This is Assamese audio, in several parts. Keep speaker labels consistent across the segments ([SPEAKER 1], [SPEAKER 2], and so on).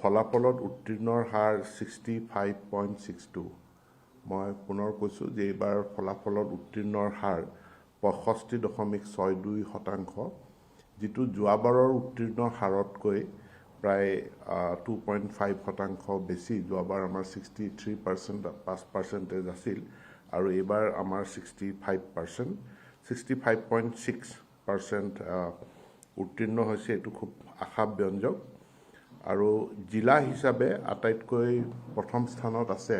[SPEAKER 1] ফলাফলত উত্তীৰ্ণৰ হাৰ 65.62। মই পুনৰ কৈছোঁ যে এইবাৰ ফলাফলত উত্তীৰ্ণৰ হাৰ 65.62%, যিটো যোৱাবাৰৰ উত্তীৰ্ণৰ হাৰতকৈ প্ৰায় 2.5% বেছি। যোৱাবাৰ আমাৰ 63% আছিল আৰু এইবাৰ আমাৰ 65.6% উত্তীৰ্ণ হৈছে। এইটো খুব আশাব্যঞ্জক। আৰু জিলা হিচাপে আটাইতকৈ প্ৰথম স্থানত আছে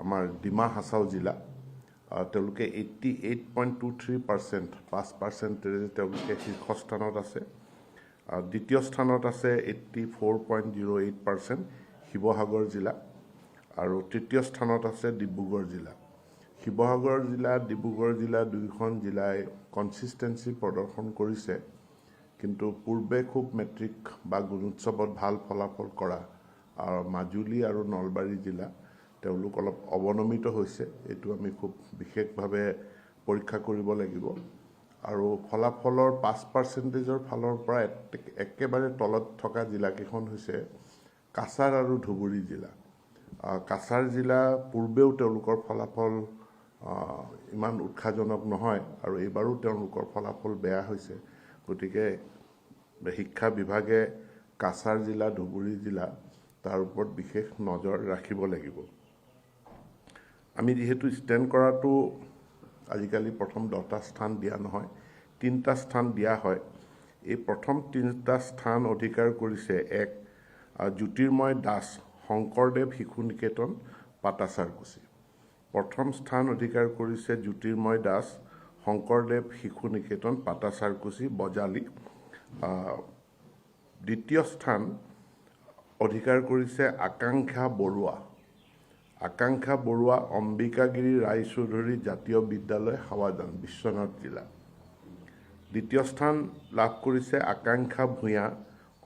[SPEAKER 1] আমাৰ ডিমা হাছাও জিলা। তেওঁলোকে 88.23%, 5%, তেওঁলোকে শীৰ্ষস্থানত আছে। দ্বিতীয় স্থানত আছে 84.08% শিৱসাগৰ জিলা, আৰু তৃতীয় স্থানত আছে ডিব্ৰুগড় জিলা। শিৱসাগৰ জিলা, ডিব্ৰুগড় জিলা দুয়োখন জিলাই কনচিষ্টেঞ্চি প্ৰদৰ্শন কৰিছে, কিন্তু পূৰ্বে খুব মেট্ৰিক বা গুণোৎসৱত ভাল ফলাফল কৰা মাজুলী আৰু নলবাৰী জিলা তেওঁলোক অলপ অৱনমিত হৈছে। এইটো আমি খুব বিশেষভাৱে পৰীক্ষা কৰিব লাগিব। আৰু ফলাফলৰ 5%ৰ ফালৰ পৰা একেবাৰে তলত থকা জিলাকেইখন হৈছে কাছাৰ আৰু ধুবুৰী জিলা। কাছাৰ জিলা পূৰ্বেও তেওঁলোকৰ ফলাফল ইমান উৎসাহজনক নহয়, আৰু এইবাৰো তেওঁলোকৰ ফলাফল বেয়া হৈছে। গতিকে শিক্ষা বিভাগে কাছাৰ জিলা, ধুবুৰী জিলা তাৰ ওপৰত বিশেষ নজৰ ৰাখিব লাগিব। আমি যিহেতু ষ্টেণ্ড কৰাটো আজিকালি প্ৰথম 10টা স্থান দিয়া নহয়, 3টা স্থান দিয়া হয়। এই প্ৰথম 3টা স্থান অধিকাৰ কৰিছে এক জ্যোতিৰ্ময় দাস, শংকৰদেৱ শিশু নিকেতন, পাটাচাৰকুছি। প্ৰথম স্থান অধিকাৰ কৰিছে জ্যোতিৰ্ময় দাস, শংকৰদেৱ শিশু নিকেতন, পাটাচাৰকুছি, বজালী। দ্বিতীয় স্থান অধিকাৰ কৰিছে আকাংক্ষা বৰুৱা। আকাংক্ষা বৰুৱা, অম্বিকাগিৰি ৰায়চৌধুৰী জাতীয় বিদ্যালয়, হাৱাজান, বিশ্বনাথ জিলা। দ্বিতীয় স্থান লাভ কৰিছে আকাংক্ষা ভূঞা,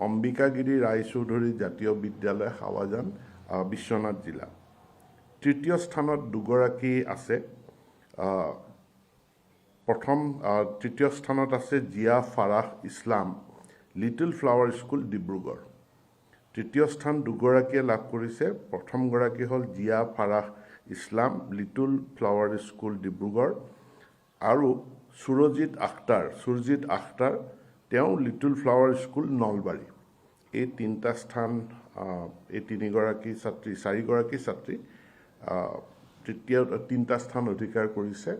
[SPEAKER 1] অম্বিকাগিৰি ৰায়চৌধুৰী জাতীয় বিদ্যালয়, হাৱাজান, বিশ্বনাথ জিলা। তৃতীয় স্থানত দুগৰাকী আছে। তৃতীয় স্থানত আছে Zia Farah Islam, Little Flower School, Dibrugarh. তৃতীয় স্থান দুগৰাকীয়ে লাভ কৰিছে। প্ৰথমগৰাকী হ'ল Zia Farah Islam, Little Flower School, Dibrugarh, আৰু সুৰজিৎ আখতাৰ, তেওঁ লিটল ফ্লাৱাৰ স্কুল, নলবাৰী। এই 3টা স্থান, এই 4গৰাকী ছাত্ৰী 3টা স্থান অধিকাৰ কৰিছে।